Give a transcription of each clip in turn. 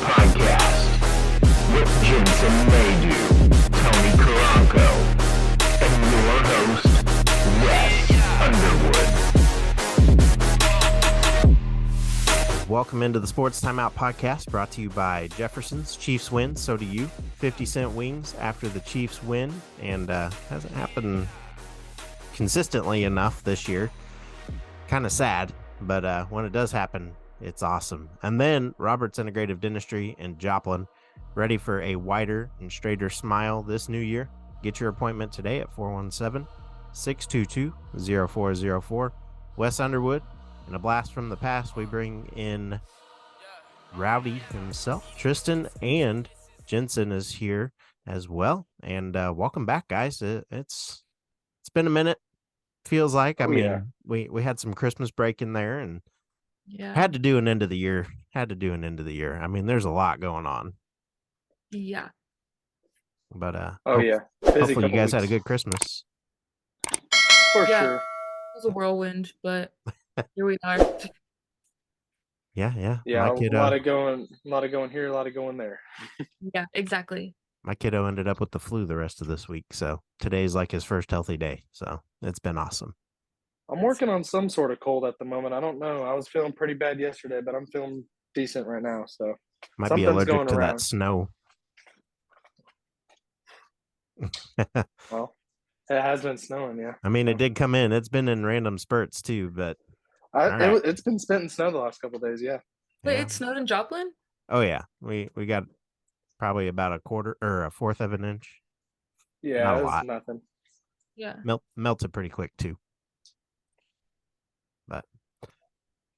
Podcast with Jensen Maydew, Tony Caranco, and your host, Wes Underwood. Welcome into the Sports Timeout Podcast, brought to you by Jefferson's. Chiefs win, so do you. 50-cent wings after the Chiefs win, and hasn't happened consistently enough this year. Kind of sad, but when it does happen, it's awesome. And then Robert's Integrative Dentistry in Joplin, ready for a wider and straighter smile this new year. Get your appointment today at 417-622-0404. Wes Underwood. In a blast from the past, we bring in Rowdy himself. Tristan and Jensen is here as well. And welcome back, guys. It's been a minute, feels like. I mean, we had some Christmas break in there and had to do an end of the year. I mean, there's a lot going on. Yeah. But Busy hopefully you guys weeks. had a good Christmas. For Yeah. sure. It was a whirlwind, but here we are. Yeah. Yeah, My a kiddo, lot of going here, a lot of going there. Yeah, exactly. my kiddo ended up with the flu the rest of this week, so today's like his first healthy day. So it's been awesome. I'm working on some sort of cold at the moment. I don't know. I was feeling pretty bad yesterday, but I'm feeling decent right now. So Might be something's allergic going to around. that snow. Well, it has been snowing, yeah. I mean, it did come in. It's been in random spurts too, but right. It's been spent in snow the last couple of days, yeah. Wait, yeah. it snowed in Joplin? Oh yeah, we got probably about a quarter or a fourth of an inch. Yeah, Not a it's lot. nothing. Yeah. Melted pretty quick too. But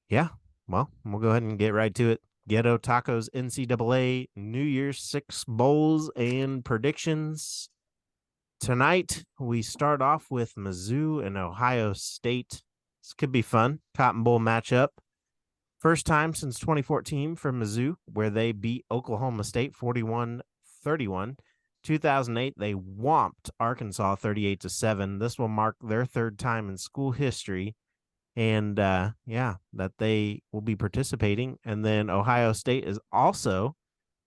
yeah, well, we'll go ahead and get right to it. Ghetto Tacos NCAA New Year's 6 bowls and predictions. Tonight, we start off with Mizzou and Ohio State. This could be fun. Cotton Bowl matchup. First time since 2014 for Mizzou, where they beat Oklahoma State 41-31. 2008, they whomped Arkansas 38-7. This will mark their third time in school history. And, that they will be participating. And then Ohio State is also,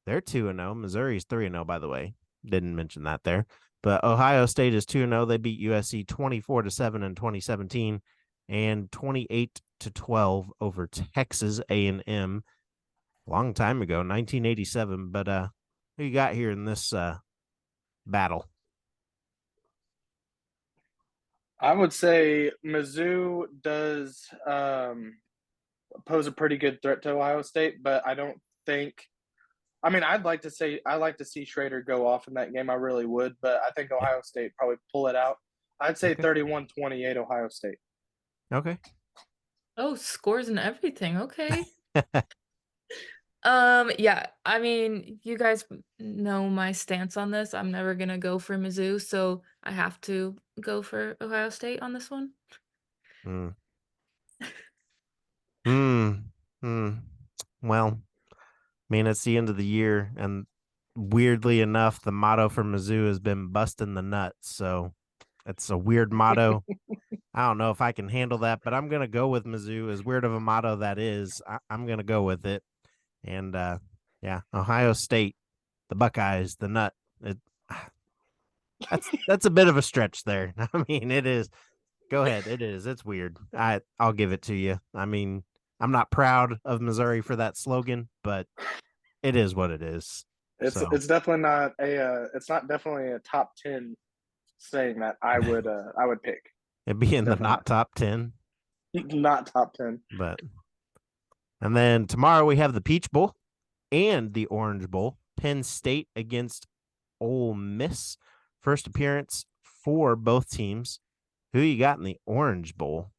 they're 2-0. Missouri's 3-0, by the way. Didn't mention that there. But Ohio State is 2-0. They beat USC 24-7 in 2017 and 28-12 over Texas A&M. Long time ago, 1987. But who you got here in this battle? I would say Mizzou does pose a pretty good threat to Ohio State, but I don't think – I mean, I like to see Schrader go off in that game. I really would, but I think Ohio State probably pull it out. I'd say 31-28 Ohio State. Okay. Oh, scores and everything. Okay. Yeah, I mean, you guys know my stance on this. I'm never going to go for Mizzou, so I have to go for Ohio State on this one. Well, I mean, it's the end of the year, and weirdly enough, the motto for Mizzou has been busting the nuts. So it's a weird motto. I don't know if I can handle that, but I'm going to go with Mizzou. As weird of a motto that is, I'm going to go with it. And, Ohio State, the Buckeyes, the nut. That's a bit of a stretch there. I mean, it is. Go ahead. It is. It's weird. I'll give it to you. I mean, I'm not proud of Missouri for that slogan, but it is what it is. It's definitely not it's not definitely a top 10 saying that I would pick. It'd be in the not top 10. Not top 10. And then tomorrow we have the Peach Bowl and the Orange Bowl. Penn State against Ole Miss. First appearance for both teams. Who you got in the Orange Bowl?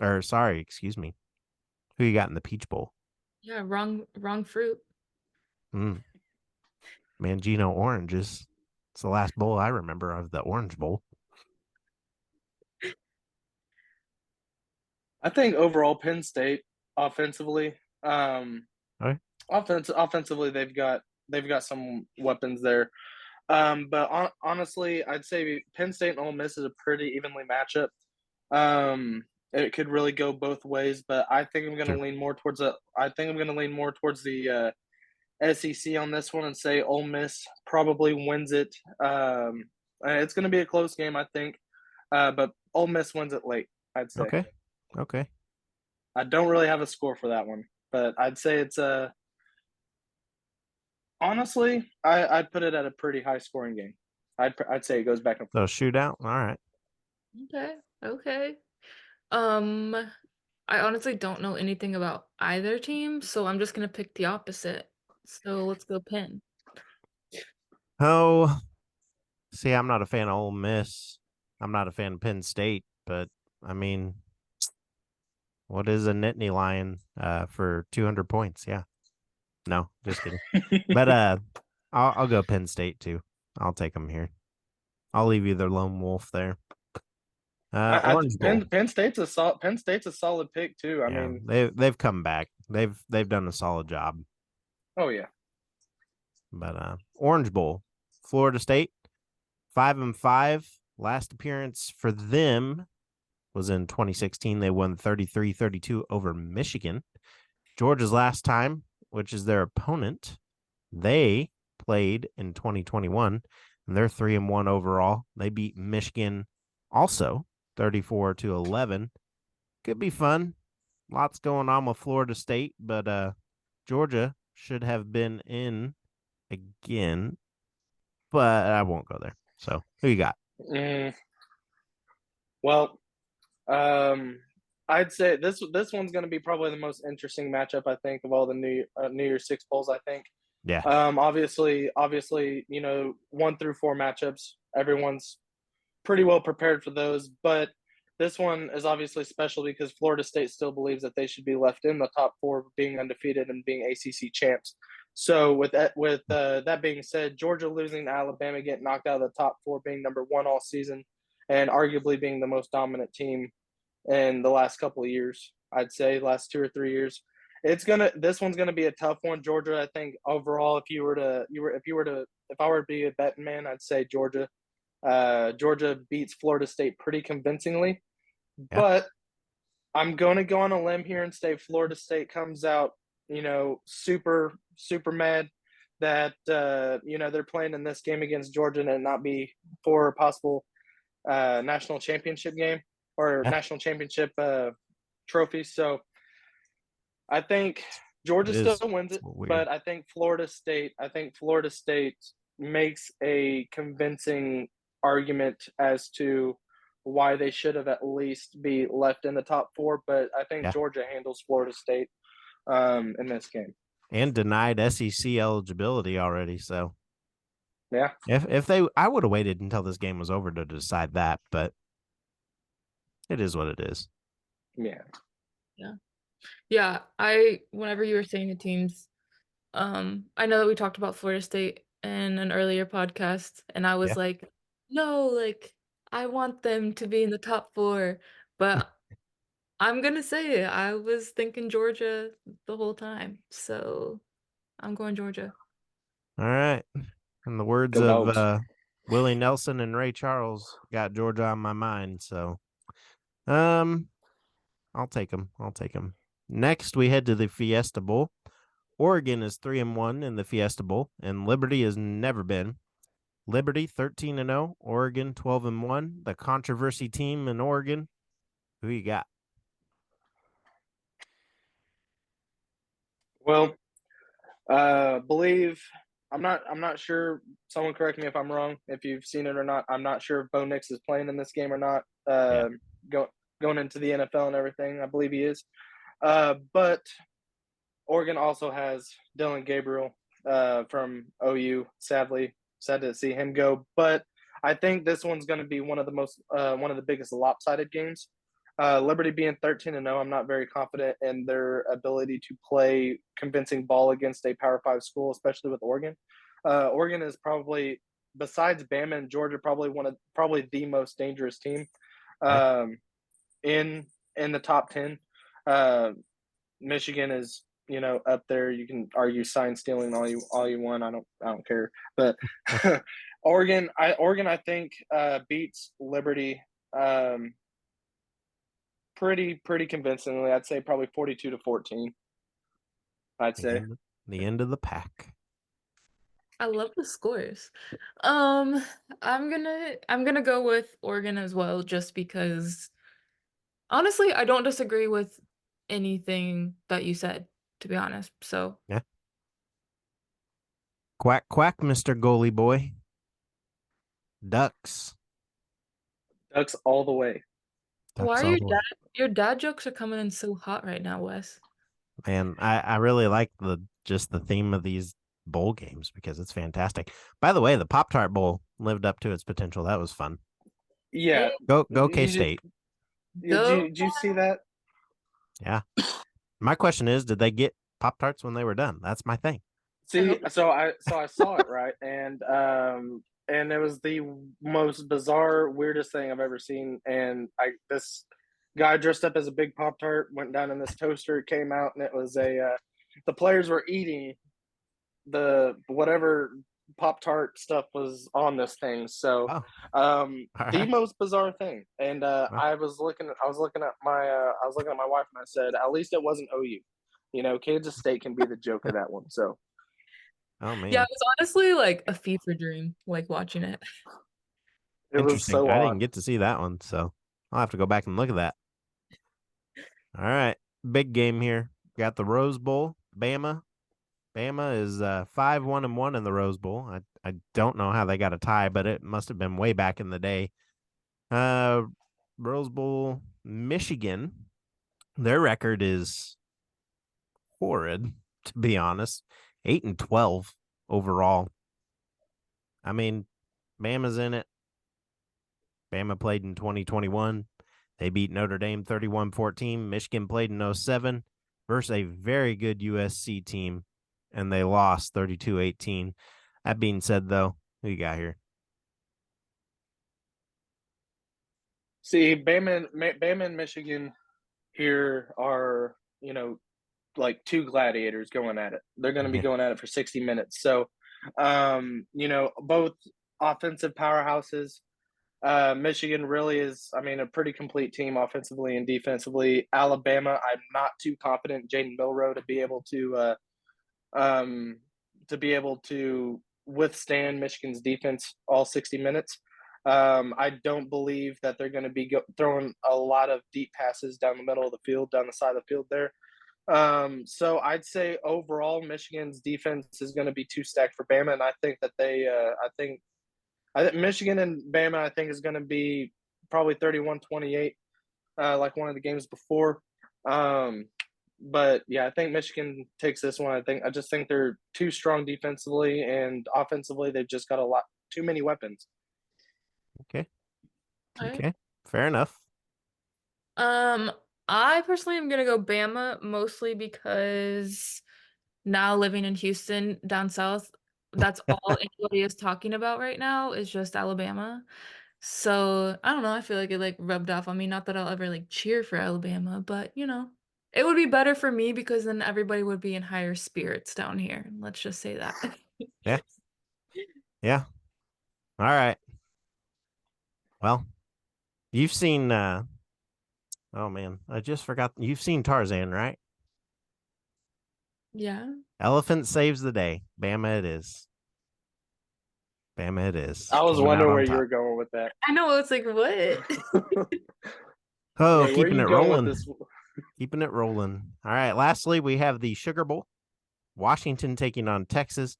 Excuse me. Who you got in the Peach Bowl? Yeah, wrong fruit. Mangino oranges. It's the last bowl I remember of the Orange Bowl. I think overall Penn State offensively, offensively they've got some weapons there. But honestly, I'd say Penn State and Ole Miss is a pretty evenly matchup. It could really go both ways, but I think I'm going to lean more towards the SEC on this one and say Ole Miss probably wins it. It's going to be a close game, I think, but Ole Miss wins it late, I'd say. Okay. I don't really have a score for that one, but I'd say it's honestly, I'd put it at a pretty high scoring game. I'd say it goes back and So forth. shootout. All right. Okay. I honestly don't know anything about either team, so I'm just gonna pick the opposite. So let's go Penn. Oh, see, I'm not a fan of Ole Miss. I'm not a fan of Penn State, but I mean, what is a Nittany Lion for 200 points? Yeah. No, just kidding. But I'll go Penn State too. I'll take them here. I'll leave you the lone wolf there. Orange Bowl. Penn State's a solid pick too. I mean, they've come back. They've done a solid job. Oh yeah. But Orange Bowl, Florida State, 5-5. Last appearance for them was in 2016. They won 33-32 over Michigan. Georgia's last time, which is their opponent, they played in 2021, and they're 3-1 overall. They beat Michigan also 34-11. Could be fun. Lots going on with Florida State, but Georgia should have been in again, but I won't go there. So who you got? Well, I'd say this one's going to be probably the most interesting matchup, I think, of all the New Year's Six bowls. I think. Yeah. Obviously, 1 through 4 matchups. Everyone's pretty well prepared for those, but this one is obviously special because Florida State still believes that they should be left in the top 4, being undefeated and being ACC champs. So with that being said, Georgia losing to Alabama, getting knocked out of the top 4, being number 1 all season, and arguably being the most dominant team in the last couple of years, I'd say last 2 or 3 years. This one's gonna be a tough one. Georgia, I think overall, if I were to be a betting man, I'd say Georgia. Georgia beats Florida State pretty convincingly, but I'm going to go on a limb here and say Florida State comes out, super, super mad that, they're playing in this game against Georgia and it not be for a possible national championship game or national championship trophy. So I think Georgia still wins it, but I think Florida State makes a convincing argument as to why they should have at least be left in the top 4, but I think Georgia handles Florida State in this game. And denied SEC eligibility already, so yeah. I would have waited until this game was over to decide that, but it is what it is. Yeah. Whenever you were saying the teams, I know that we talked about Florida State in an earlier podcast, and I was like, no, like I want them to be in the top 4, but I'm gonna say it. I was thinking Georgia the whole time, so I'm going Georgia. All right. In the words of Willie Nelson and Ray Charles, got Georgia on my mind. So, I'll take them. Next, we head to the Fiesta Bowl. Oregon is 3-1 in the Fiesta Bowl, and Liberty has never been. Liberty 13-0, Oregon 12-1. The controversy team in Oregon. Who you got? Well, I'm not sure. Someone correct me if I'm wrong. If you've seen it or not, I'm not sure if Bo Nix is playing in this game or not. Going into the NFL and everything, I believe he is. But Oregon also has Dylan Gabriel from OU. Sadly, sad to see him go. But I think this one's going to be one of the biggest lopsided games. Liberty being 13-0, I'm not very confident in their ability to play convincing ball against a Power 5 school, especially with Oregon. Oregon is probably, besides Bama and Georgia, probably the most dangerous team in the top 10. Michigan is up there. You can argue sign stealing all you want. I don't care. But Oregon I think beats Liberty pretty convincingly. I'd say probably 42-14. I'd say. the end of the pack. I love the scores. I'm gonna go with Oregon as well, just because honestly, I don't disagree with anything that you said, to be honest. So Yeah. Quack, quack, Mr. Goalie Boy. Ducks. Ducks all the way. why Ducks are all the way. your dad jokes are coming in so hot right now, Wes? And I really like the theme of these bowl games because it's fantastic. By the way, the Pop-Tart Bowl lived up to its potential. That was fun. Yeah. Go You- K-State. Did you see that? Yeah. My question is, did they get Pop-Tarts when they were done? That's my thing. See, so I saw it, right, and it was the most bizarre, weirdest thing I've ever seen. And this guy dressed up as a big Pop-Tart went down in this toaster, came out, and it was the players were eating the whatever Pop-Tart stuff was on this thing. So the right. most bizarre thing. And I was looking at my wife, and I said, at least it wasn't OU. You know, Kansas State can be the joke of that one. So Oh man. Yeah, it was honestly like a fever dream, like watching it. it was Interesting. so I odd. didn't get to see that one, so I'll have to go back and look at that. All right. Big game here. Got the Rose Bowl. Bama is 5-1-1 in the Rose Bowl. I don't know how they got a tie, but it must have been way back in the day. Rose Bowl, Michigan. Their record is horrid, to be honest. 8-12 overall. I mean, Bama's in it. Bama played in 2021. They beat Notre Dame 31-14. Michigan played in 2007 versus a very good USC team, and they lost 32-18. That being said, though, who you got here? See, Bama and Michigan here are, like two gladiators going at it. They're going to be going at it for 60 minutes. So, both offensive powerhouses. Michigan really is, a pretty complete team offensively and defensively. Alabama, I'm not too confident Jaden Milroe to be able to withstand Michigan's defense all 60 minutes. I don't believe that they're going to be throwing a lot of deep passes down the middle of the field, down the side of the field there. So I'd say overall Michigan's defense is going to be too stacked for Bama, and I think that I think Michigan and Bama, I think, is going to be probably 31-28, like one of the games before. But yeah, I think Michigan takes this one. I just think they're too strong defensively, and offensively they've just got too many weapons. Okay. All right. Okay. Fair enough. I personally am gonna go Bama, mostly because now living in Houston down south, that's all anybody is talking about right now is just Alabama. So I don't know, I feel like it like rubbed off on me. Not that I'll ever like cheer for Alabama, but it would be better for me because then everybody would be in higher spirits down here. Let's just say that. Yeah. Yeah. All right. Well, you've seen oh man, I just forgot. You've seen Tarzan, right? Yeah. Elephant saves the day. Bama it is. Bama it is. I was Coming out wondering on where top. you were going with that. I know, it's like what? Oh, Where keeping you it going rolling. with this? Keeping it rolling. All right. Lastly, we have the Sugar Bowl. Washington taking on Texas.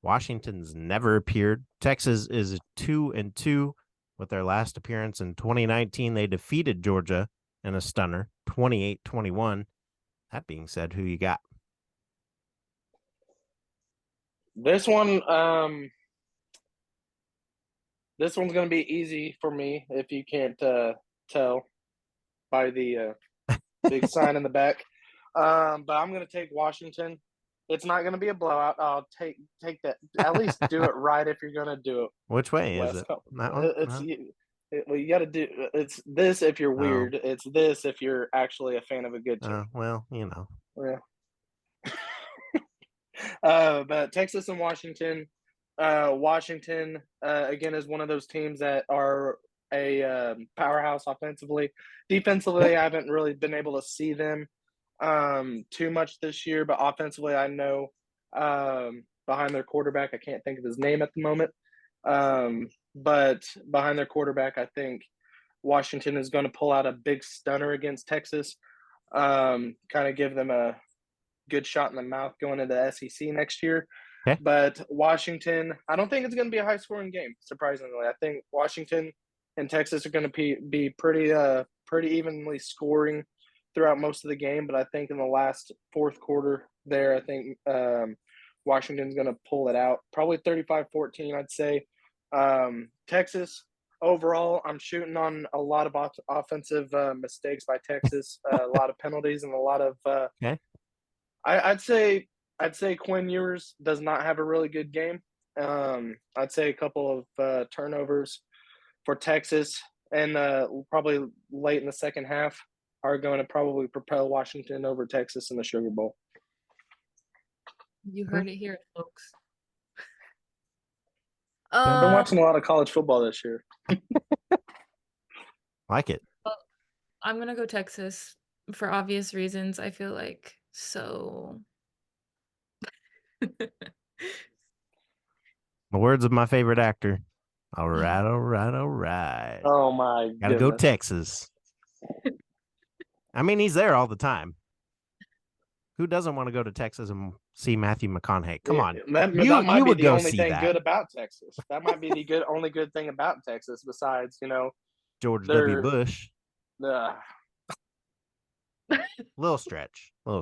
Washington's never appeared. Texas is 2-2 with their last appearance in 2019. They defeated Georgia in a stunner, 28-21. That being said, who you got? This one, this one's going to be easy for me if you can't tell by the big sign in the back. But I'm going to take Washington. It's not going to be a blowout. I'll take that. At least do it right if you're going to do it. Which way is Wes. it? That one? It's you got to do. It's this if you're weird. It's this if you're actually a fan of a good team. Well, Yeah. But Texas and Washington. Washington again is one of those teams that are a powerhouse offensively. Defensively, I haven't really been able to see them too much this year, but offensively, I know behind their quarterback. I can't think of his name at the moment. But behind their quarterback, I think Washington is going to pull out a big stunner against Texas, kind of give them a good shot in the mouth going into the SEC next year. Okay. But Washington, I don't think it's going to be a high-scoring game, surprisingly. I think Washington and Texas are going to be pretty evenly scoring throughout most of the game. But I think in the last fourth quarter there, I think Washington's going to pull it out. Probably 35-14, I'd say. Texas, overall, I'm shooting on a lot of offensive mistakes by Texas, a lot of penalties and a lot of Okay. I'd say Quinn Ewers does not have a really good game. I'd say a couple of turnovers for Texas, and probably late in the second half are going to probably propel Washington over Texas in the Sugar Bowl. You heard it here, folks. I've been watching a lot of college football this year. Like it. I'm going to go Texas for obvious reasons. I feel like so. The words of my favorite actor. All right, all right, all right. Oh, my Gotta go goodness. Texas. I mean, he's there all the time. Who doesn't want to go to Texas and see Matthew McConaughey? Come on. That You might be would the go only see thing that. good about Texas. That might be the only good thing about Texas besides, George W. they're- Bush. uh, Little stretch. you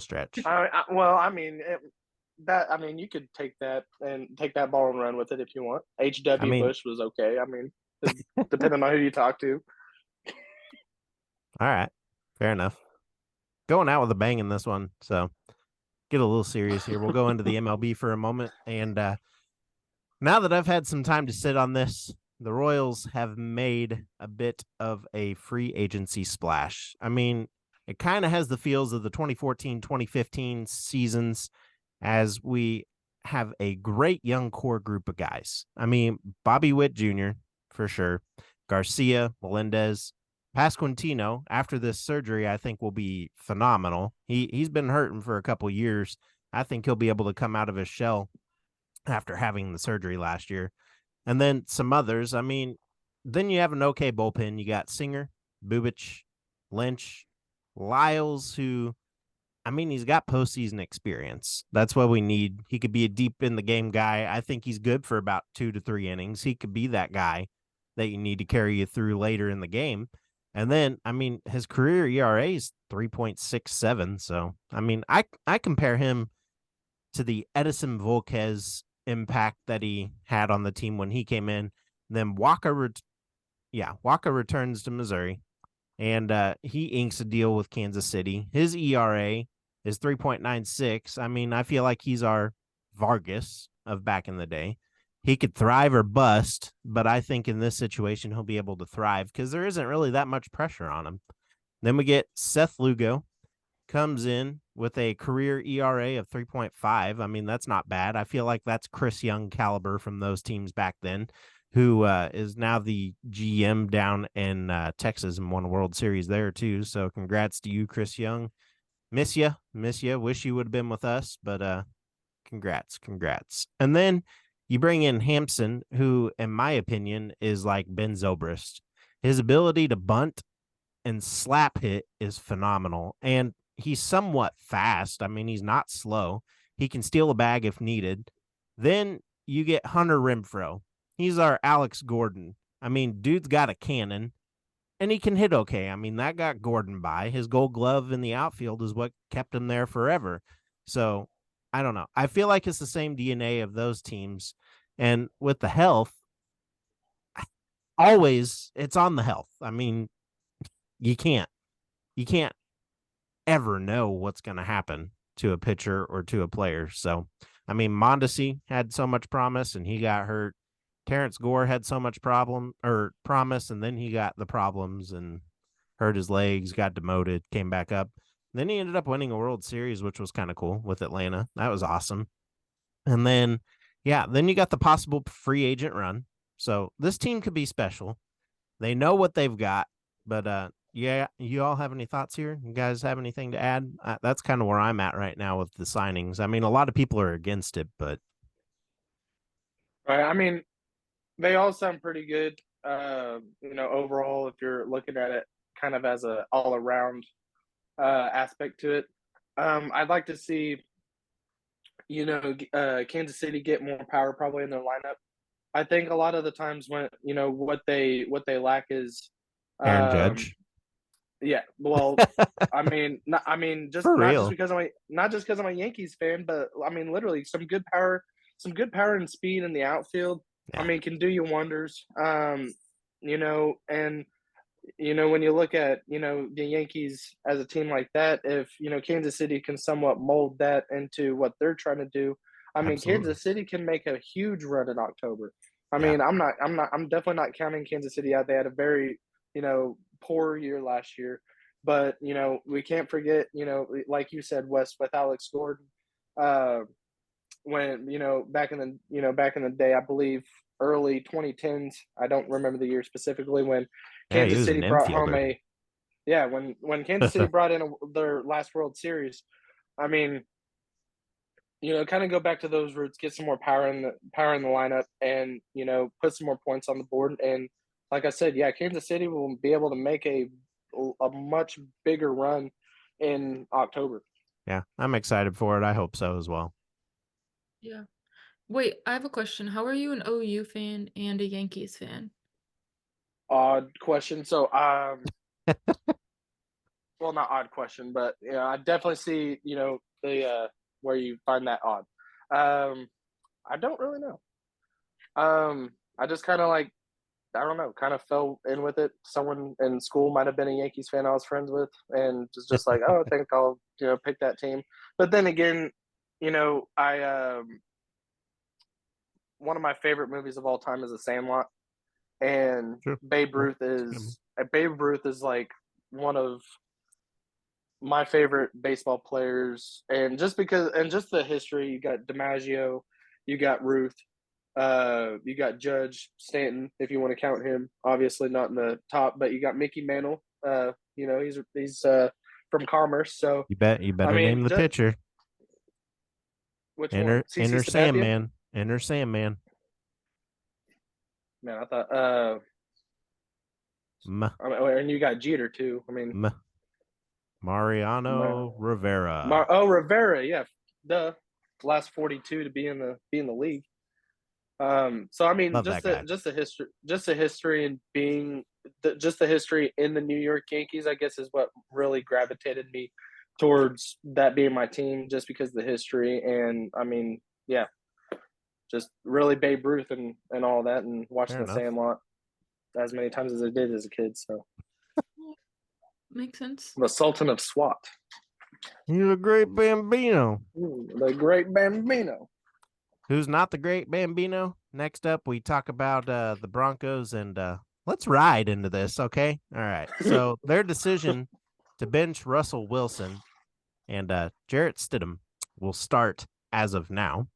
could take that ball and run with it if you want. H.W. Bush was okay. I mean, depending on who you talk to. All right. Fair enough. Going out with a bang in this one. So get a little serious here. We'll go into the MLB for a moment. And now that I've had some time to sit on this, the Royals have made a bit of a free agency splash. I mean, it kind of has the feels of the 2014-2015 seasons, as we have a great young core group of guys. I mean, Bobby Witt Jr., for sure. Garcia, Melendez, Pasquantino, after this surgery, I think will be phenomenal. He's been hurting for a couple years. I think he'll be able to come out of his shell after having the surgery last year. And then some others. I mean, then you have an okay bullpen. You got Singer, Bubich, Lynch, Lyles, who, I mean, he's got postseason experience. That's what we need. He could be a deep in the game guy. I think he's good for about 2 to 3 innings. He could be that guy that you need to carry you through later in the game. And then, I mean, his career ERA is 3.67. So, I mean, I compare him to the Edison Volquez impact that he had on the team when he came in. Then Walker returns to Missouri, and he inks a deal with Kansas City. His ERA is 3.96. I mean, I feel like he's our Vargas of back in the day. He could thrive or bust, but I think in this situation he'll be able to thrive because there isn't really that much pressure on him. Then we get Seth Lugo, comes in with a career ERA of 3.5. I mean, that's not bad. I feel like that's Chris Young caliber from those teams back then, who is now the GM down in Texas and won a World Series there too. So congrats to you, Chris Young. Miss you. Wish you would have been with us, but congrats. And then you bring in Hampson, who, in my opinion, is like Ben Zobrist. His ability to bunt and slap hit is phenomenal. And he's somewhat fast. I mean, he's not slow. He can steal a bag if needed. Then you get Hunter Renfroe. He's our Alex Gordon. I mean, dude's got a cannon, and he can hit okay. I mean, that got Gordon by. His Gold Glove in the outfield is what kept him there forever. So, I don't know. I feel like it's the same DNA of those teams. And with the health, always it's on the health. I mean, you can't ever know what's going to happen to a pitcher or to a player. So, I mean, Mondesi had so much promise and he got hurt. Terrence Gore had so much promise, and then he got the problems and hurt his legs, got demoted, came back up. Then he ended up winning a World Series, which was kind of cool with Atlanta. That was awesome. And then, then you got the possible free agent run. So this team could be special. They know what they've got, but yeah, you all have any thoughts here? You guys have anything to add? That's kind of where I'm at right now with the signings. I mean, a lot of people are against it, but Right. I mean, they all sound pretty good. Overall, if you're looking at it kind of as a all around aspect to it, I'd like to see Kansas City get more power probably in their lineup. I think a lot of the times when what they lack is, Aaron um, Judge. yeah. Well, just For not just real. because I'm a Yankees fan, but I mean literally some good power and speed in the outfield. I Yeah. mean, can do you wonders. And when you look at the Yankees as a team like that, if Kansas City can somewhat mold that into what they're trying to do, I mean, Absolutely. Kansas City can make a huge run in October. I Yeah. mean, I'm definitely not counting Kansas City out. They had a very poor year last year, but we can't forget like you said, Wes, with Alex Gordon, uh, when back in the day, I believe early 2010s. I don't remember the year specifically when Yeah, he Kansas was City an brought home infielder. when Kansas City brought in their last World Series. I mean, kind of go back to those roots, get some more power in the lineup, and put some more points on the board. And like I said, yeah, Kansas City will be able to make a much bigger run in October. Yeah, I'm excited for it. I hope so as well. Yeah. Wait, I have a question. How are you an OU fan and a Yankees fan? Odd question. So, well, not odd question, but I definitely see the where you find that odd. I don't really know. I just kind of like I don't know, kind of fell in with it. Someone in school might have been a Yankees fan I was friends with, and just like, oh, I think I'll pick that team. But then again, I one of my favorite movies of all time is The Sandlot, and Sure. Babe Well, Ruth is like one of my favorite baseball players, and just the history, you got DiMaggio, you got Ruth, you got Judge Stanton, if you want to count him, obviously not in the top, but you got Mickey Mantle. He's from Commerce, so you I better name mean, the pitcher. which one? CC Enter Sabathia? Sandman. Enter Sandman. Man, I thought. M- And you got Jeter too. I mean, M- Mariano Rivera. Rivera, yeah, the last 42 to be in the league. So I mean, Love that guy. just the history and being just the history in the New York Yankees, I guess, is what really gravitated me towards that being my team, just because of the history. And I mean, yeah, just really Babe Ruth and all that, and Fair watching The enough. Sandlot as many times as I did as a kid. So Makes sense. the Sultan of SWAT, He's a great Bambino. the Great Bambino. Who's not the great Bambino? Next up, we talk about the Broncos, and let's ride into this, okay? All right. So their decision to bench Russell Wilson and Jarrett Stidham will start as of now.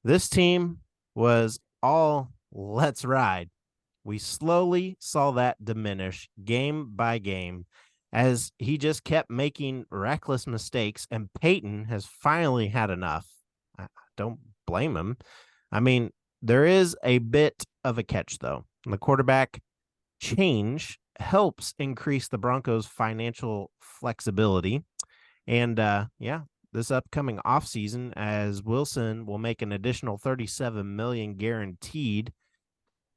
This team was all let's ride. We slowly saw that diminish game by game as he just kept making reckless mistakes, and Peyton has finally had enough. I don't blame him. I mean, there is a bit of a catch, though. The quarterback change helps increase the Broncos' financial flexibility. And this upcoming offseason, as Wilson will make an additional $37 million guaranteed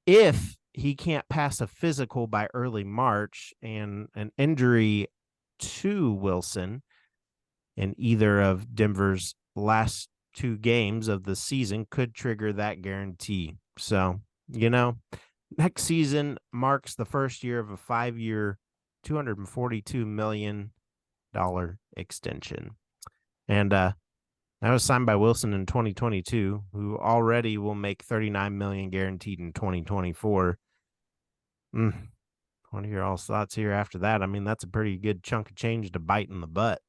if he can't pass a physical by early March, and an injury to Wilson in either of Denver's last two games of the season could trigger that guarantee. So, next season marks the first year of a 5-year, $242 million extension. And that was signed by Wilson in 2022, who already will make $39 million guaranteed in 2024. What are your all's thoughts here after that? I mean, that's a pretty good chunk of change to bite in the butt.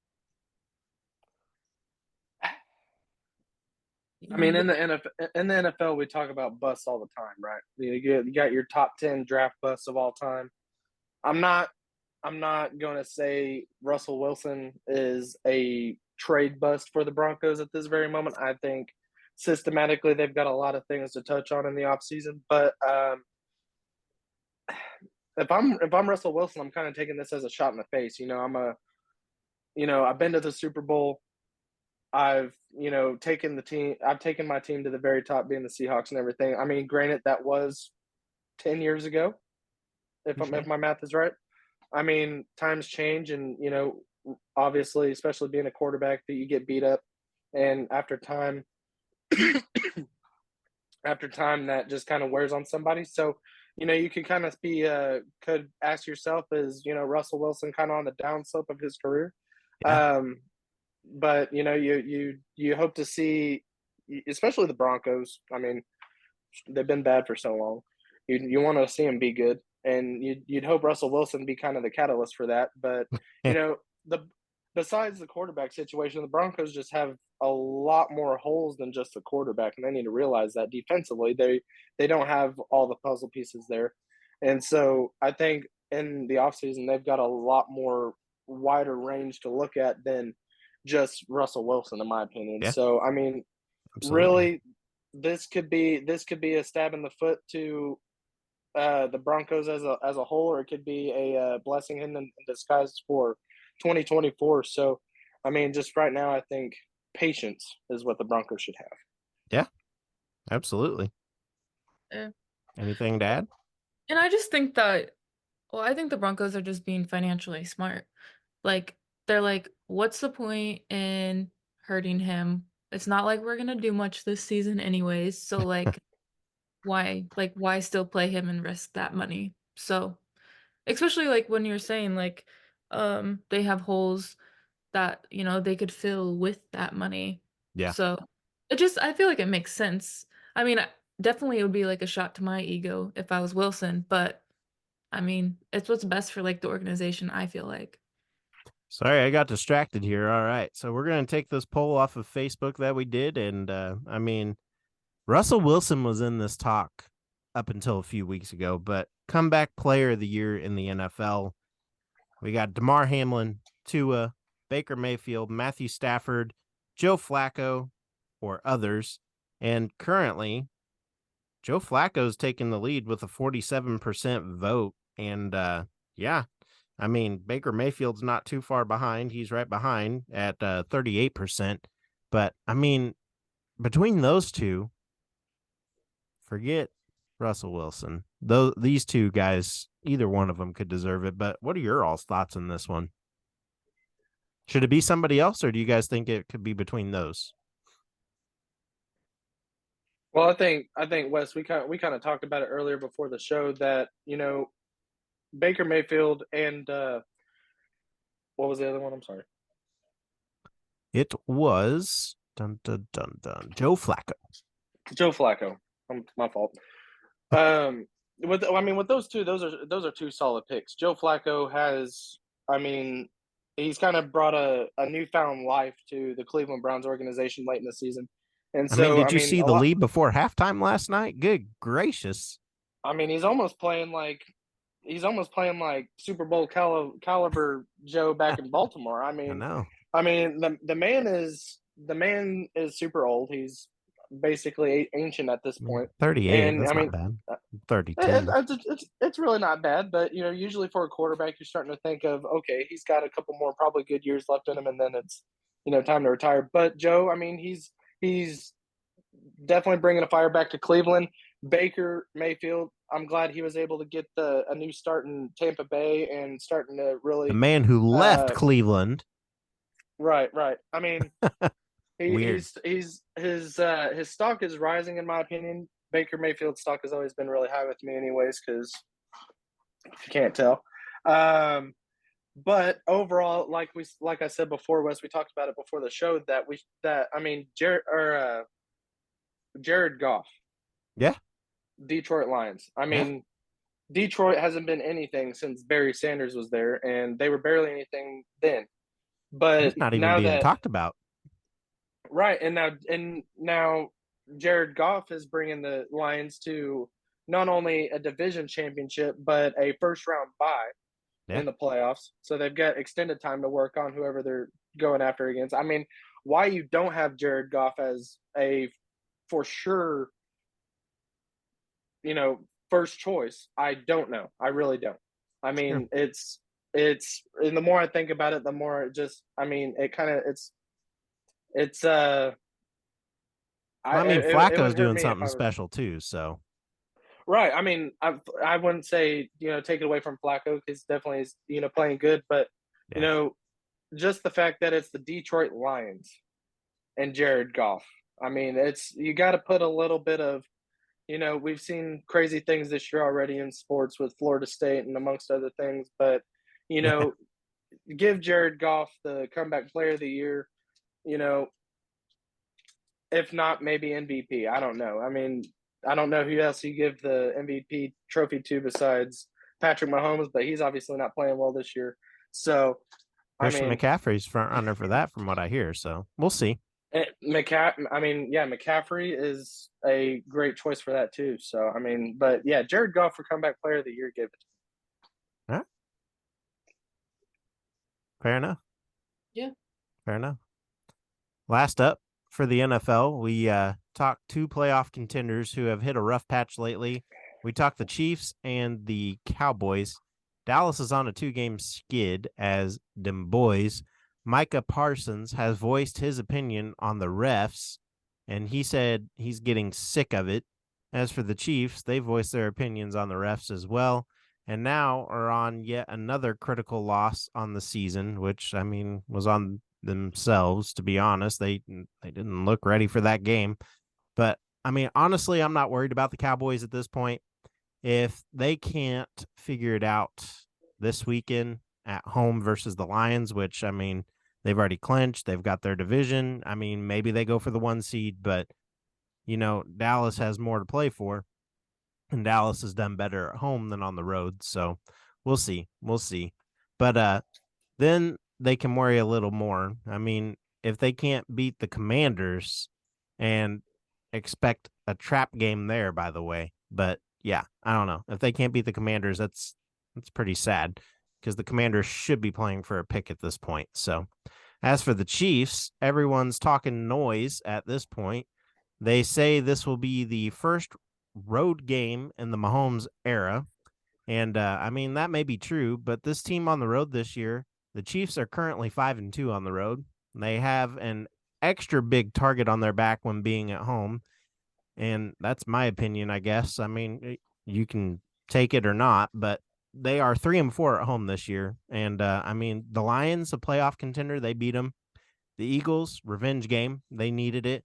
I mean, in the NFL, we talk about busts all the time, right? You got your top 10 draft busts of all time. I'm not I'm not going to say Russell Wilson is a trade bust for the Broncos at this very moment. I think systematically they've got a lot of things to touch on in the offseason. But if I'm Russell Wilson, I'm kind of taking this as a shot in the face. I've been to the Super Bowl. I've taken my team to the very top, being the Seahawks and everything. I mean, granted, that was 10 years ago, if my math is right. I mean, times change, and obviously, especially being a quarterback, that you get beat up, and after time, that just kind of wears on somebody. So, you could kind of could ask yourself, is Russell Wilson kind of on the downslope of his career? Yeah. But you hope to see, especially the Broncos. I mean, they've been bad for so long. You want to see them be good, and you'd hope Russell Wilson be kind of the catalyst for that. But besides the quarterback situation, the Broncos just have a lot more holes than just the quarterback, and they need to realize that defensively they don't have all the puzzle pieces there. And so I think in the offseason they've got a lot more wider range to look at than just Russell Wilson, in my opinion. Yeah. So I mean, Absolutely. really, this could be a stab in the foot to the Broncos as a whole, or it could be a blessing in disguise for 2024. So, I mean, just right now, I think patience is what the Broncos should have. Yeah, absolutely. Yeah. Anything to add? And I just think that, I think the Broncos are just being financially smart. Like, they're like, what's the point in hurting him? It's not like we're gonna do much this season anyways. So like, why still play him and risk that money? So, especially like when you're saying like, they have holes that they could fill with that money. Yeah. So I feel like it makes sense. I mean, definitely it would be like a shot to my ego if I was Wilson, but I mean, it's what's best for like the organization, I feel like. Sorry, I got distracted here. All right. So we're going to take this poll off of Facebook that we did. And I mean, Russell Wilson was in this talk up until a few weeks ago, but comeback player of the year in the NFL. We got DeMar Hamlin, Tua, Baker Mayfield, Matthew Stafford, Joe Flacco, or others. And currently, Joe Flacco's taking the lead with a 47% vote. And yeah, I mean, Baker Mayfield's not too far behind. He's right behind at 38%. But I mean, between those two, forget Russell Wilson. These two guys, either one of them could deserve it. But what are your all's thoughts on this one? Should it be somebody else, or do you guys think it could be between those? Well, I think Wes, we kind of talked about it earlier before the show that Baker Mayfield and what was the other one? I'm sorry. It was Joe Flacco. Joe Flacco. My fault. With those two, those are two solid picks. Joe Flacco has, I mean, he's kind of brought a newfound life to the Cleveland Browns organization late in the season. And so, did you see the lead before halftime last night? Good gracious. I mean, he's almost playing like Super Bowl caliber Joe back in Baltimore. I know. I mean, the man is super old. He's basically ancient at this point. 38. And that's not bad. 32. It's really not bad, but usually for a quarterback, you're starting to think of, okay, he's got a couple more probably good years left in him, and then it's time to retire. But Joe, I mean, he's definitely bringing a fire back to Cleveland. Baker Mayfield, I'm glad he was able to get a new start in Tampa Bay and starting to really, the man who left Cleveland. Right. I mean, his stock is rising, in my opinion. Baker Mayfield's stock has always been really high with me, anyways, because you can't tell. But overall, like I said before, Wes, we talked about it before the show Jared Goff. Yeah. Detroit Lions. I mean, Detroit hasn't been anything since Barry Sanders was there, and they were barely anything then. But it's not even being talked about. Right, and now Jared Goff is bringing the Lions to not only a division championship, but a first-round bye. in the playoffs. So they've got extended time to work on whoever they're going after against. I mean, why you don't have Jared Goff as a for sure, first choice, I don't know. I really don't. I mean, Sure. it's and the more I think about it, the more it just, I mean, it kind of it's Well, I mean, it Flacco's would hurt doing me if something I was special too. So right. I mean, I wouldn't say take it away from Flacco because definitely is playing good, but you yeah, know just the fact that it's the Detroit Lions and Jared Goff. I mean, it's you got to put a little bit of we've seen crazy things this year already in sports with Florida State and amongst other things, but you yeah, know, give Jared Goff the comeback player of the year, you know, if not maybe MVP. I don't know. I mean, I don't know who else you give the MVP trophy to besides Patrick Mahomes, but he's obviously not playing well this year. So, I Christian mean, McCaffrey's front runner for that, from what I hear. So we'll see. McCaffrey is a great choice for that too. So, I mean, but yeah, Jared Goff for comeback player of the year, give it to All right. Fair enough. Yeah. Fair enough. Last up for the NFL, we talked 2 playoff contenders who have hit a rough patch lately. We talked the Chiefs and the Cowboys. Dallas is on a 2-game skid as Dem Boys. Micah Parsons has voiced his opinion on the refs, and he said he's getting sick of it. As for the Chiefs, they voiced their opinions on the refs as well, and now are on yet another critical loss on the season, which, I mean, was on themselves, to be honest. They didn't look ready for that game. But, I mean, honestly, I'm not worried about the Cowboys at this point. If they can't figure it out this weekend at home versus the Lions, which, I mean, they've already clinched, they've got their division. I mean, maybe they go for the 1 seed, but, Dallas has more to play for, and Dallas has done better at home than on the road. So we'll see. We'll see. But then they can worry a little more. I mean, if they can't beat the Commanders, and expect a trap game there, by the way. But yeah, I don't know. If they can't beat the Commanders, that's pretty sad, because the Commanders should be playing for a pick at this point. So as for the Chiefs, everyone's talking noise at this point. They say this will be the first road game in the Mahomes era. And I mean, that may be true, but this team on the road this year, the Chiefs are currently 5-2 on the road. They have an extra big target on their back when being at home. And that's my opinion, I guess. I mean, you can take it or not, but they are 3-4 at home this year. And I mean, the Lions, a playoff contender, they beat them. The Eagles, revenge game, they needed it.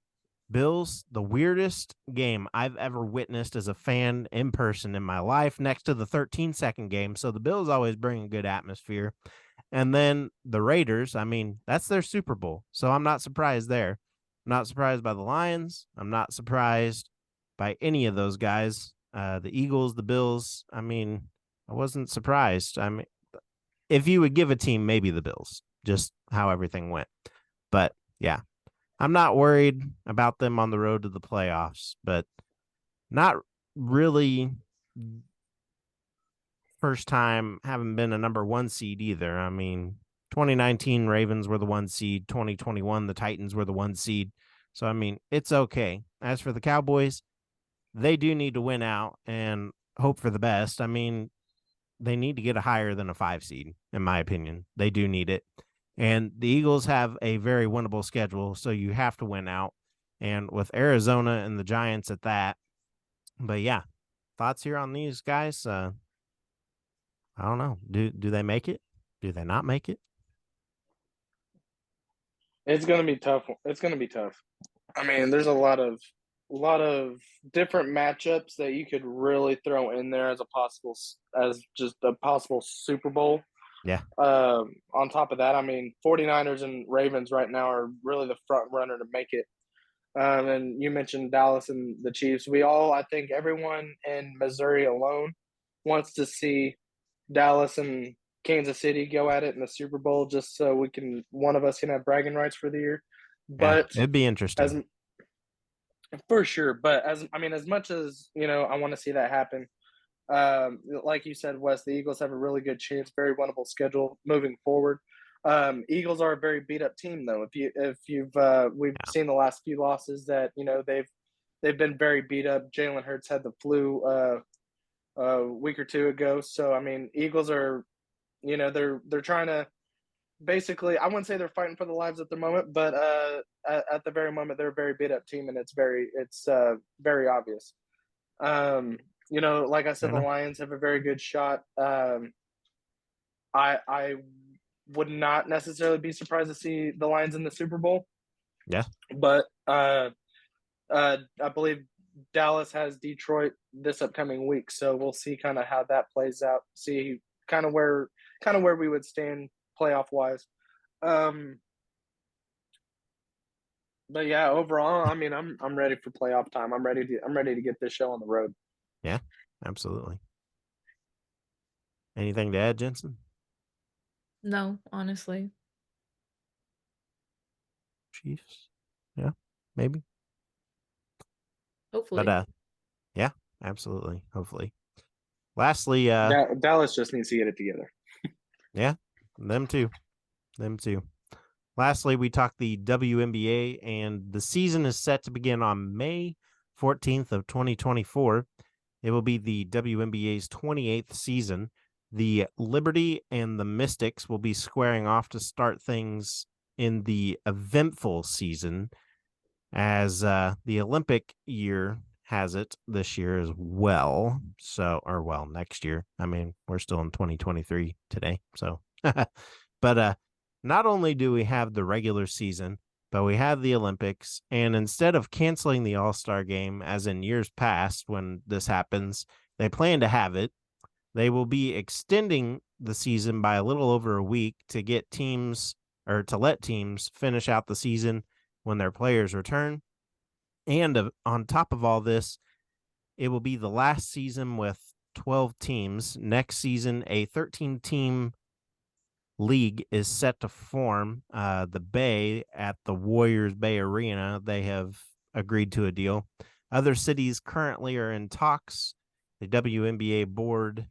Bills, the weirdest game I've ever witnessed as a fan in person in my life, next to the 13-second game. So the Bills always bring a good atmosphere. And then the Raiders, I mean, that's their Super Bowl. So I'm not surprised there. I'm not surprised by the Lions. I'm not surprised by any of those guys. The Eagles, the Bills, I mean, I wasn't surprised. I mean, if you would give a team, maybe the Bills, just how everything went. But yeah, I'm not worried about them on the road to the playoffs, but not really first time haven't been a number 1 seed either. I mean, 2019 Ravens were the 1 seed, 2021 the Titans were the 1 seed. So I mean, it's okay. As for the Cowboys, they do need to win out and hope for the best. I mean, they need to get a higher than a 5 seed, in my opinion. They do need it. And the Eagles have a very winnable schedule, so you have to win out. And with Arizona and the Giants at that. But yeah, thoughts here on these guys? I don't know. Do they make it? Do they not make it? It's going to be tough. It's going to be tough. I mean, there's a lot of different matchups that you could really throw in there as just a possible Super Bowl. Yeah. On top of that, I mean, 49ers and Ravens right now are really the front runner to make it. And you mentioned Dallas and the Chiefs. I think everyone in Missouri alone wants to see Dallas and Kansas City go at it in the Super Bowl, just so one of us can have bragging rights for the year. But yeah, it'd be interesting. For sure. But as much as, I want to see that happen, Like you said, Wes, the Eagles have a really good chance, very winnable schedule moving forward. Eagles are a very beat up team, though. We've seen the last few losses that they've been very beat up. Jalen Hurts had the flu a week or two ago, so I mean, Eagles are, they're trying to basically. I wouldn't say they're fighting for the lives at the moment, but at the very moment, they're a very beat up team, and it's very obvious. Like I said, the Lions have a very good shot. I would not necessarily be surprised to see the Lions in the Super Bowl. Yeah. But I believe Dallas has Detroit this upcoming week, so we'll see kind of how that plays out. See kind of where we would stand playoff wise. But yeah, overall, I mean, I'm ready for playoff time. I'm ready to get this show on the road. Yeah, absolutely. Anything to add, Jensen? No, honestly. Chiefs? Yeah, maybe. Hopefully. But yeah, absolutely. Hopefully. Lastly, Dallas just needs to get it together. Yeah, them too. Lastly, we talked the WNBA, and the season is set to begin on May 14th of 2024. It will be the WNBA's 28th season. The Liberty and the Mystics will be squaring off to start things in the eventful season, as the Olympic year has it this year as well. Next year. I mean, we're still in 2023 today. So, but not only do we have the regular season, but we have the Olympics. And instead of canceling the All-Star game, as in years past when this happens, they plan to have it. They will be extending the season by a little over a week to get teams, or to let teams finish out the season when their players return. And on top of all this, it will be the last season with 12 teams. Next season, a 13-team league is set to form. The Bay at the Warriors Bay Arena, they have agreed to a deal. Other cities currently are in talks. The WNBA board,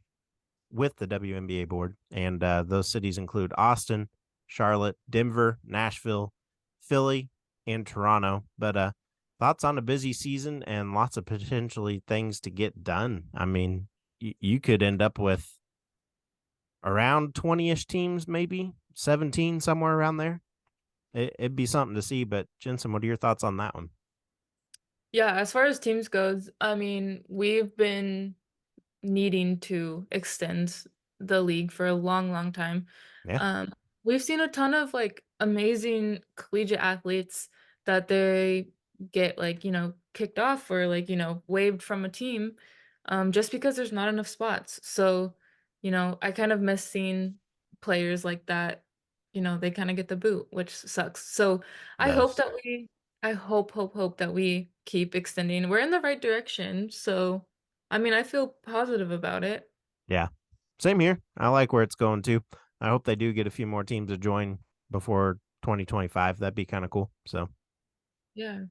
and those cities include Austin, Charlotte, Denver, Nashville, Philly, and Toronto. But thoughts on a busy season and lots of potentially things to get done. I mean, you could end up with around 20-ish teams, maybe 17, somewhere around there. It'd be something to see. But Jensen, what are your thoughts on that one? Yeah, as far as teams goes, I mean, we've been needing to extend the league for a long time. Yeah. We've seen a ton of like amazing collegiate athletes that they get kicked off or waived from a team just because there's not enough spots. So, I kind of miss seeing players like that, they kind of get the boot, which sucks. So I hope that I hope that we keep extending. We're in the right direction. So I mean, I feel positive about it. Yeah. Same here. I like where it's going to. I hope they do get a few more teams to join before 2025. That'd be kind of cool. So, yeah.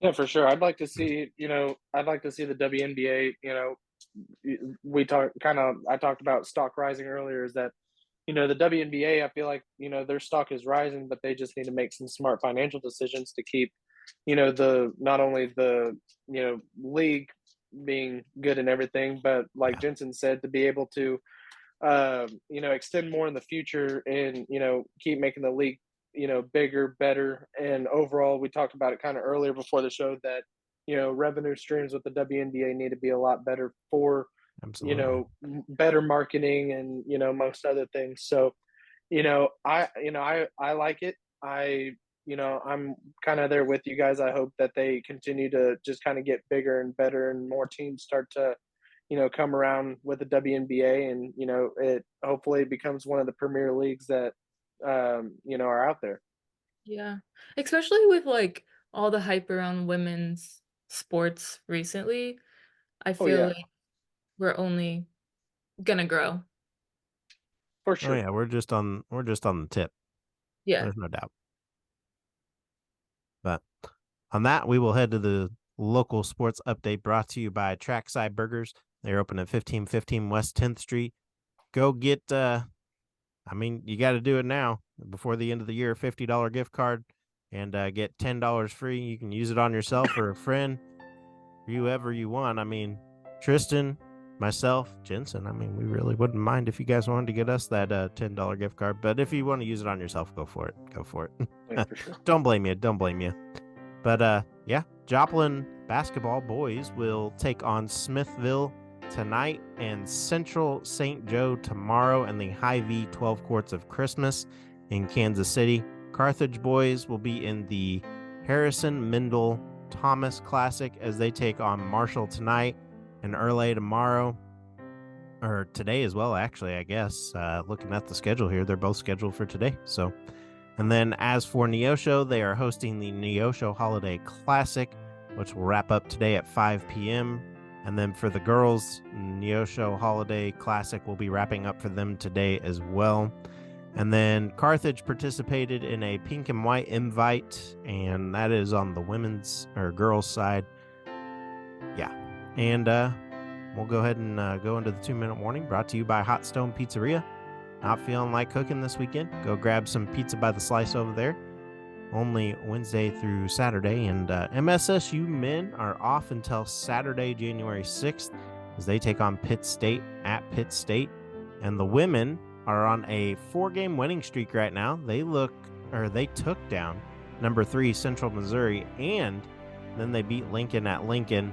Yeah, for sure. I'd like to see the WNBA, I talked about stock rising earlier, is that, the WNBA, I feel like, their stock is rising, but they just need to make some smart financial decisions to keep, not only the, league being good and everything, but like Jensen said, to be able to, extend more in the future and, keep making the league, bigger, better. And overall, we talked about it kind of earlier before the show that, revenue streams with the WNBA need to be a lot better for, absolutely. better marketing and, most other things. So, I like it. I'm kind of there with you guys. I hope that they continue to just kind of get bigger and better and more teams start to, come around with the WNBA, and, it hopefully becomes one of the premier leagues that, are out there. Yeah. Especially with like all the hype around women's sports recently, I feel like we're only gonna grow. For sure. Oh yeah, we're just on the tip. Yeah. There's no doubt. But on that, we will head to the local sports update brought to you by Trackside Burgers They're open at 1515 West 10th Street. Go get, you got to do it now before the end of the year, $50 gift card, and get $10 free. You can use it on yourself or a friend, whoever you want. Tristan, myself, Jensen, we really wouldn't mind if you guys wanted to get us that $10 gift card. But if you want to use it on yourself, go for it. Go for it. Yeah, for sure. Don't blame you. But Joplin basketball boys will take on Smithville tonight and Central St. Joe tomorrow in the Hy-Vee 12 Courts of Christmas in Kansas City. Carthage boys will be in the Harrison Mendel Thomas Classic as they take on Marshall tonight and Early tomorrow, or today as well, actually, I guess. Looking at the schedule here, they're both scheduled for today. So, and then as for Neosho, they are hosting the Neosho Holiday Classic, which will wrap up today at 5 p.m. And then for the girls, Neosho Holiday Classic will be wrapping up for them today as well. And then Carthage participated in a pink and white invite, and that is on the women's or girls' side. Yeah. And we'll go ahead and go into the 2-minute warning brought to you by Hot Stone Pizzeria. Not feeling like cooking this weekend? Go grab some pizza by the slice over there. Only Wednesday through Saturday. And MSSU men are off until Saturday, January 6th, as they take on Pitt State at Pitt State. And the women are on a 4-game winning streak right now. They took down number 3 Central Missouri, and then they beat Lincoln at Lincoln.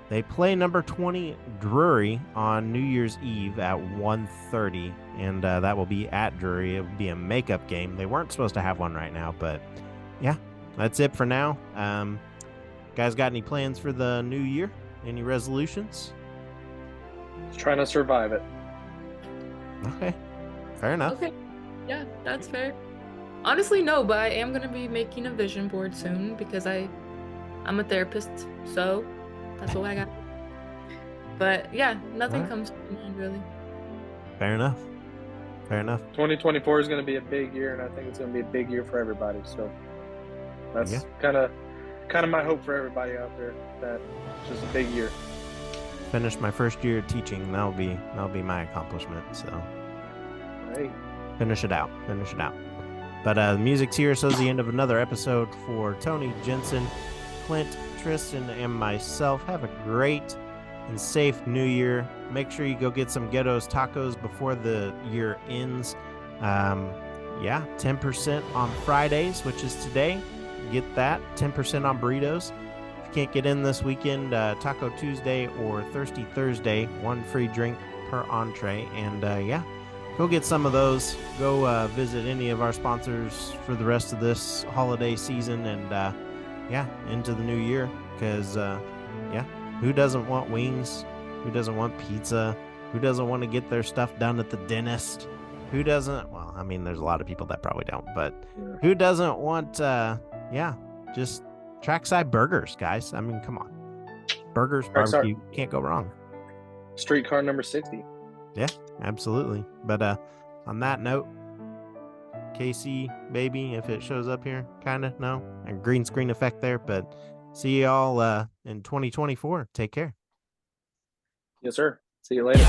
They play number 20 Drury on New Year's Eve at 1:30, and that will be at Drury. It will be a makeup game. They weren't supposed to have one right now, but yeah, that's it for now. Guys, got any plans for the new year? Any resolutions? Just trying to survive it. Okay, fair enough. Okay, yeah, that's fair. Honestly, no, but I am going to be making a vision board soon because I'm a therapist, so that's what I got. But yeah, nothing comes to mind really. Fair enough. 2024 is going to be a big year, and I think it's going to be a big year for everybody. So that's kind of my hope for everybody out there. That it's just a big year. Finish my first year teaching. That'll be my accomplishment. So Hey. finish it out. But the music's here, so it's the end of another episode for Tony, Jensen, Clint, Tristan, and myself. Have a great and safe new year. Make sure you go get some Ghetto's tacos before the year ends. 10% on Fridays, which is today. Get that. 10% on burritos. If you can't get in this weekend, Taco Tuesday or Thirsty Thursday, 1 free drink per entree. And go get some of those. Go visit any of our sponsors for the rest of this holiday season and into the new year. Because who doesn't want wings? Who doesn't want pizza? Who doesn't want to get their stuff done at the dentist? Who doesn't? Well, there's a lot of people that probably don't, but who doesn't want, just Trackside Burgers, guys? Come on. Burgers, barbecue, can't go wrong. Streetcar number 60. Yeah, absolutely. But on that note, KC, baby, if it shows up here, kind of, no, a green screen effect there, but see y'all in 2024. Take care. Yes, sir. See you later.